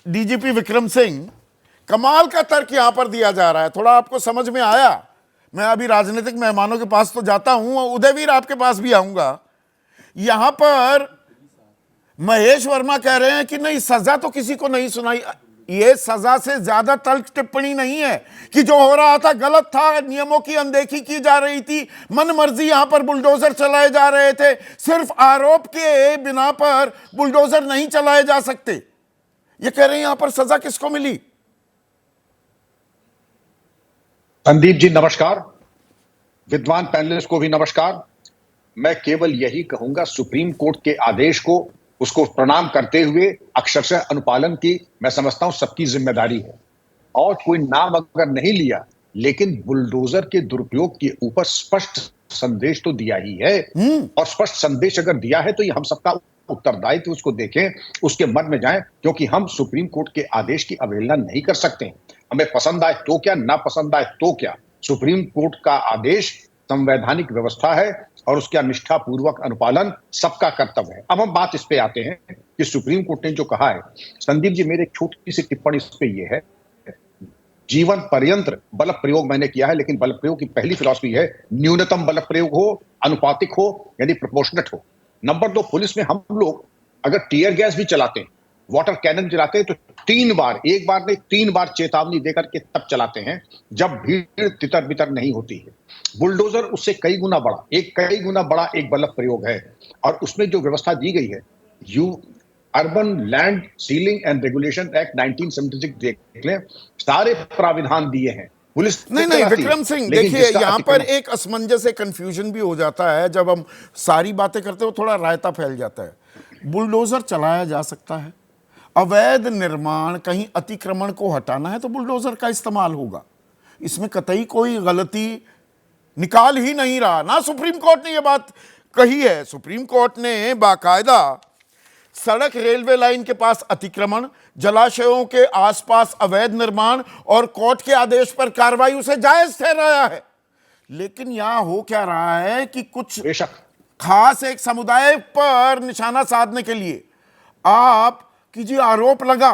DGP Vikram Singh, कमाल का तर्क यहां पर दिया जा रहा है, थोड़ा आपको समझ में आया? मैं अभी राजनीतिक मेहमानों के पास तो जाता हूं, उदयवीर आपके पास भी आऊंगा। यहां पर महेश वर्मा कह रहे हैं कि नहीं, सजा तो किसी को नहीं सुनाई। ये सजा से ज्यादा तल्ख टिप्पणी नहीं है कि जो हो रहा था गलत था, नियमों की अनदेखी की जा रही थी, मन मर्जी यहां पर बुलडोजर चलाए जा रहे थे। सिर्फ आरोप के बिना पर बुलडोजर नहीं चलाए जा सकते। ये कह रहे हैं यहां पर सजा किसको मिली? संदीप जी नमस्कार, विद्वान पैनलिस्ट को भी नमस्कार। मैं केवल यही कहूंगा, सुप्रीम कोर्ट के आदेश को उसको प्रणाम करते हुए अक्षरशः अनुपालन की मैं समझता हूं सबकी जिम्मेदारी है। और कोई नाम अगर नहीं लिया, लेकिन बुलडोजर के दुरुपयोग के ऊपर स्पष्ट संदेश तो दिया ही है। और स्पष्ट संदेश अगर दिया है तो ये हम सबका उत्तरदायित्व, उसको देखें, उसके मन में जाएं, क्योंकि हम सुप्रीम कोर्ट के आदेश की अवहेलना नहीं कर सकते। हमें पसंद आए तो क्या, ना पसंद आए तो क्या, सुप्रीम कोर्ट का आदेश संवैधानिक व्यवस्था है और उसका निष्ठापूर्वक अनुपालन सबका कर्तव्य है। अब हम बात इस पे आते हैं कि सुप्रीम कोर्ट ने जो कहा है। संदीप जी, मेरी एक छोटी सी टिप्पणी इस पे ये है, जीवन पर्यंत बल प्रयोग मैंने किया है, लेकिन बल प्रयोग की पहली फिलॉसफी है न्यूनतम बल प्रयोग हो, अनुपातिक हो, यानी प्रोपोर्शनेट हो। नंबर 2, पुलिस में हम लोग अगर टीयर गैस भी चलाते हैं, वाटर कैनन चलाते हैं, तो 3 बार, एक बार नहीं 3 बार चेतावनी देकर के तब चलाते हैं जब भीड़ तितर बितर नहीं होती है। बुलडोजर उससे कई गुना बड़ा एक बल प्रयोग है। और उसमें जो व्यवस्था दी गई है, urban land ceiling and regulation act 1976 देख लें, सारे प्राविधान दिए हैं। पुलिस नहीं विक्रम सिंह, देखिए यहां पर एक असमंजस, कंफ्यूजन भी हो जाता है। जब हम सारी बातें करते हो थोड़ा रायता फैल जाता है। बुलडोजर चलाया जा सकता है, अवैध निर्माण, कहीं अतिक्रमण को हटाना है तो बुलडोजर का इस्तेमाल होगा। इसमें कतई कोई गलती निकाल ही नहीं रहा ना। सुप्रीम कोर्ट ने यह बात कही है। सुप्रीम कोर्ट ने बाकायदा सड़क, रेलवे लाइन के पास अतिक्रमण, जलाशयों के आसपास अवैध निर्माण और कोर्ट के आदेश पर कार्रवाई उसे जायज ठहराया है। लेकिन यहां हो क्या रहा है कि कुछ खास एक समुदाय पर निशाना साधने के लिए आप कीजिए आरोप लगा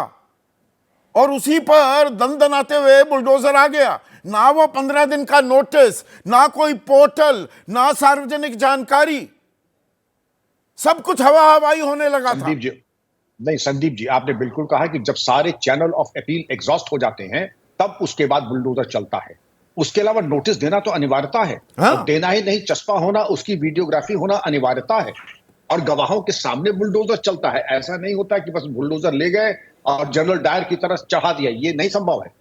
और उसी पर दंदनाते हुए बुलडोजर आ गया। ना वो 15 दिन का नोटिस, ना कोई पोर्टल, ना सार्वजनिक जानकारी, सब कुछ हवा हवाई होने लगा था। संदीप जी आपने बिल्कुल कहा कि जब सारे चैनल ऑफ अपील एग्जॉस्ट हो जाते हैं तब उसके बाद बुलडोजर चलता है। उसके अलावा नोटिस देना तो अनिवार्यता है। और देना ही नहीं, चस्पा होना, उसकी वीडियोग्राफी होना अनिवार्यता है। और गवाहों के सामने बुलडोजर चलता है। ऐसा नहीं होता कि बस बुलडोजर ले गए और जनरल डायर की तरह चढ़ा दिया, ये नहीं संभव है।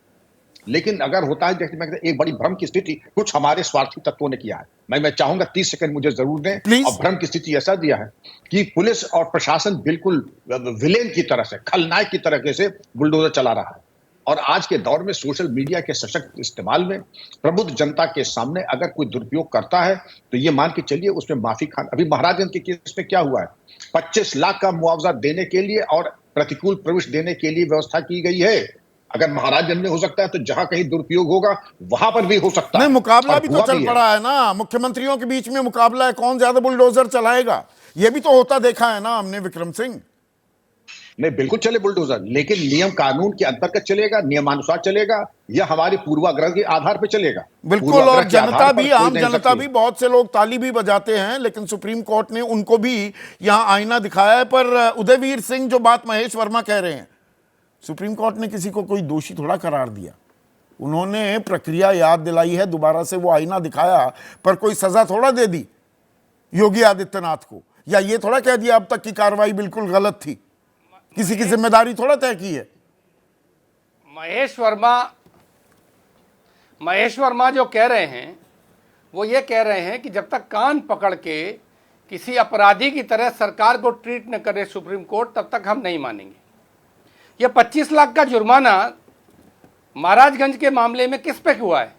लेकिन अगर होता है, जैसे मैं एक बड़ी भ्रम की स्थिति कुछ हमारे स्वार्थी तत्वों ने किया है। मैं चाहूंगा 30 सेकंड मुझे जरूर दें। और भ्रम की स्थिति ऐसा दिया है कि पुलिस और प्रशासन बिल्कुल विलेन की तरह से, खलनायक की तरह से बुलडोजर चला रहा है। और आज के दौर में सोशल मीडिया के सशक्त इस्तेमाल में प्रबुद्ध जनता के सामने अगर कोई दुरुपयोग करता है तो ये मान के चलिए उसमें माफी खान। अभी महाराजगंज के केस में क्या हुआ है, 25 लाख का मुआवजा देने के लिए और प्रतिकूल प्रवेश देने के लिए व्यवस्था की गई है। अगर महाराजगंज में हो सकता है तो जहां कहीं दुरुपयोग होगा वहां पर भी हो सकता है। नहीं, मुकाबला भी तो चल पड़ा है ना, मुख्यमंत्रियों के बीच में मुकाबला है, कौन ज्यादा बुलडोजर चलाएगा, ये भी तो होता देखा है ना हमने विक्रम सिंह। नहीं, बिल्कुल चले बुलडोजर, लेकिन नियम कानून के अंतर्गत चलेगा, नियमानुसार चलेगा, या हमारे पूर्वाग्रह के आधार पर चलेगा। बिल्कुल। और जनता भी, आम जनता भी, बहुत से लोग ताली भी बजाते हैं, लेकिन सुप्रीम कोर्ट ने उनको भी यहां आईना दिखाया है। पर उदयवीर सिंह, जो बात महेश वर्मा कह रहे हैं, सुप्रीम कोर्ट ने किसी को कोई दोषी थोड़ा करार दिया। उन्होंने प्रक्रिया याद दिलाई है, दोबारा से वो आईना दिखाया, पर कोई सजा थोड़ा दे दी योगी आदित्यनाथ को, या ये थोड़ा कह दिया अब तक की कार्रवाई बिल्कुल गलत थी, किसी की जिम्मेदारी थोड़ा तय की है। महेश वर्मा जो कह रहे हैं वो ये कह रहे हैं कि जब तक कान पकड़ के किसी अपराधी की तरह सरकार को ट्रीट न करे सुप्रीम कोर्ट, तब तक हम नहीं मानेंगे। ये 25 लाख का जुर्माना महाराजगंज के मामले में किस पे हुआ है?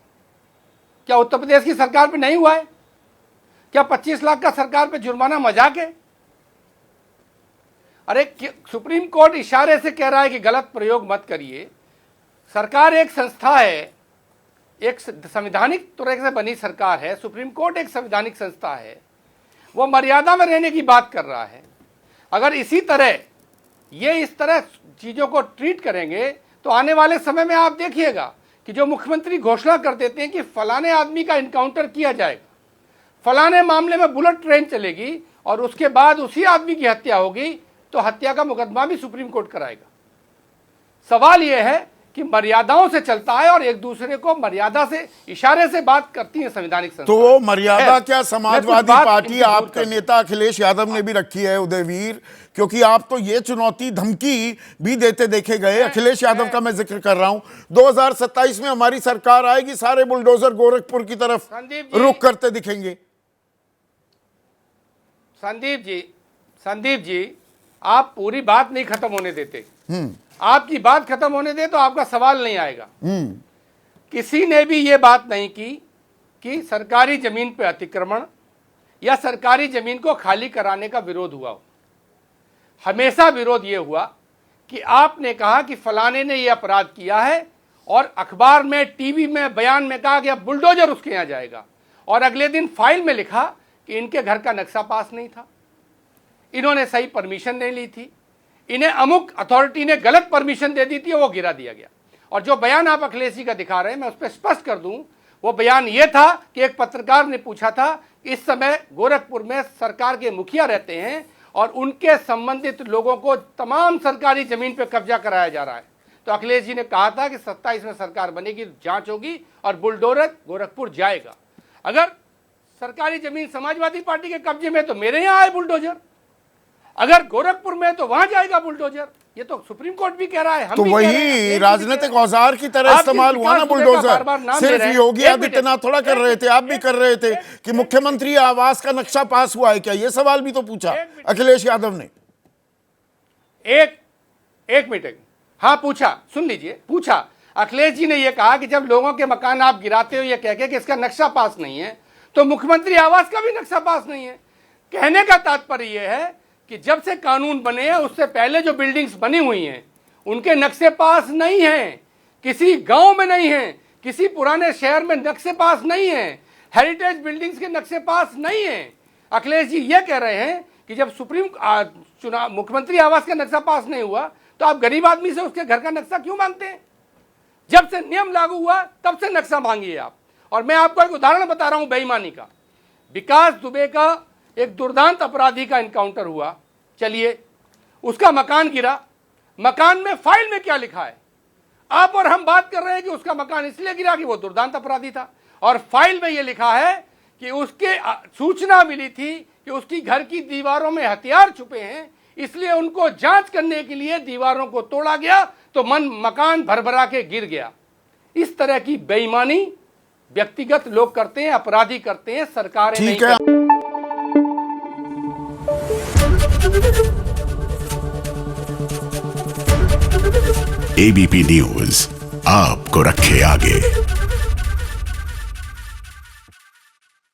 क्या उत्तर प्रदेश की सरकार पे नहीं हुआ है? क्या 25 लाख का सरकार पे जुर्माना मजाक है? अरे सुप्रीम कोर्ट इशारे से कह रहा है कि गलत प्रयोग मत करिए। सरकार एक संस्था है, एक संवैधानिक तरह से बनी सरकार है। सुप्रीम कोर्ट एक संवैधानिक संस्था है, वो मर्यादा में रहने की बात कर रहा है। अगर इसी तरह ये इस तरह चीज़ों को ट्रीट करेंगे तो आने वाले समय में आप देखिएगा कि जो मुख्यमंत्री घोषणा कर देते हैं कि फलाने आदमी का इनकाउंटर किया जाएगा, फलाने मामले में बुलेट ट्रेन चलेगी और उसके बाद उसी आदमी की हत्या होगी, तो हत्या का मुकदमा भी सुप्रीम कोर्ट कराएगा। सवाल यह है कि मर्यादाओं से चलता है और एक दूसरे को मर्यादा से इशारे से बात करती है संवैधानिक संस्था। तो वो मर्यादा क्या समाजवादी बात पार्टी इनकी दूर आपके कर- नेता अखिलेश यादव ने भी रखी है उदयवीर, क्योंकि आप तो ये चुनौती धमकी भी देते देखे गए। अखिलेश यादव का मैं जिक्र कर रहा हूं, 2027 में हमारी सरकार आएगी, सारे बुलडोजर गोरखपुर की तरफ संदीप जी- रुख करते दिखेंगे। संदीप जी आप पूरी बात नहीं खत्म होने देते। आपकी बात खत्म होने दे तो आपका सवाल नहीं आएगा। किसी ने भी ये बात नहीं की कि सरकारी जमीन पे अतिक्रमण या सरकारी जमीन को खाली कराने का विरोध हुआ हो। हमेशा विरोध ये हुआ कि आपने कहा कि फलाने ने ये अपराध किया है और अखबार में, टीवी में, बयान में कहा कि अब बुलडोजर उसके यहाँ जाएगा, और अगले दिन फाइल में लिखा कि इनके घर का नक्शा पास नहीं था, इन्होंने सही परमिशन नहीं ली थी, इन्हें अमुक अथॉरिटी ने गलत परमिशन दे दी थी, वो गिरा दिया गया। और जो बयान आप अखिलेश जी का दिखा रहे हैं, मैं उस पर स्पष्ट कर दूं, वो बयान ये था कि एक पत्रकार ने पूछा था, इस समय गोरखपुर में सरकार के मुखिया रहते हैं और उनके संबंधित लोगों को तमाम सरकारी जमीन पर कब्जा कराया जा रहा है। तो अखिलेश जी ने कहा था कि 27 में सरकार बनेगी, जांच होगी और बुलडोजर गोरखपुर जाएगा। अगर सरकारी जमीन समाजवादी पार्टी के कब्जे में तो मेरे यहाँ आए बुलडोजर, अगर गोरखपुर में तो वहां जाएगा बुलडोजर। ये तो सुप्रीम कोर्ट भी कह रहा है, हम तो भी कह रहे हैं, वही हम राजनीतिक भी औजार की तरह आप इस्तेमाल जिस हुआ ना विकास दुबे का बुलडोजर। बार-बार नाम ले सिर्फ रहे हैं। योगी एक आदित्यनाथ मिनट, थोड़ा कर रहे थे, आप भी कर रहे थे कि मुख्यमंत्री आवास का नक्शा पास हुआ है क्या, ये सवाल भी तो पूछा अखिलेश यादव ने। एक मिनट, हाँ पूछा, सुन लीजिए, पूछा। अखिलेश जी ने यह कहा कि जब लोगों के मकान आप गिराते हो ये कह के कि इसका नक्शा पास नहीं है, तो मुख्यमंत्री आवास का भी नक्शा पास नहीं है। कहने का तात्पर्य यह है कि जब से कानून बने हैं उससे पहले जो बिल्डिंग्स बनी हुई हैं उनके नक्शे पास नहीं हैं, किसी गांव में नहीं है, किसी पुराने शहर में नक्शे पास नहीं है, हेरिटेज बिल्डिंग्स के नक्शे पास नहीं है। अखिलेश जी ये कह रहे हैं कि जब सुप्रीम चुनाव मुख्यमंत्री आवास का नक्शा पास नहीं हुआ तो आप गरीब आदमी से उसके घर का नक्शा क्यों मांगते हैं? जब से नियम लागू हुआ तब से नक्शा मांगिए आप। और मैं आपको एक उदाहरण बता रहा हूं बेईमानी का। विकास दुबे का एक दुर्दांत अपराधी का इनकाउंटर हुआ, चलिए उसका मकान गिरा, मकान में फाइल में क्या लिखा है? आप और हम बात कर रहे हैं कि उसका मकान इसलिए गिरा कि वो दुर्दांत अपराधी था, और फाइल में यह लिखा है कि उसके सूचना मिली थी कि उसकी घर की दीवारों में हथियार छुपे हैं, इसलिए उनको जांच करने के लिए दीवारों को तोड़ा गया तो मकान भरभरा के गिर गया। इस तरह की बेईमानी व्यक्तिगत लोग करते हैं, अपराधी करते हैं, सरकारें नहीं ठीक है। एबीपी न्यूज आपको रखे आगे।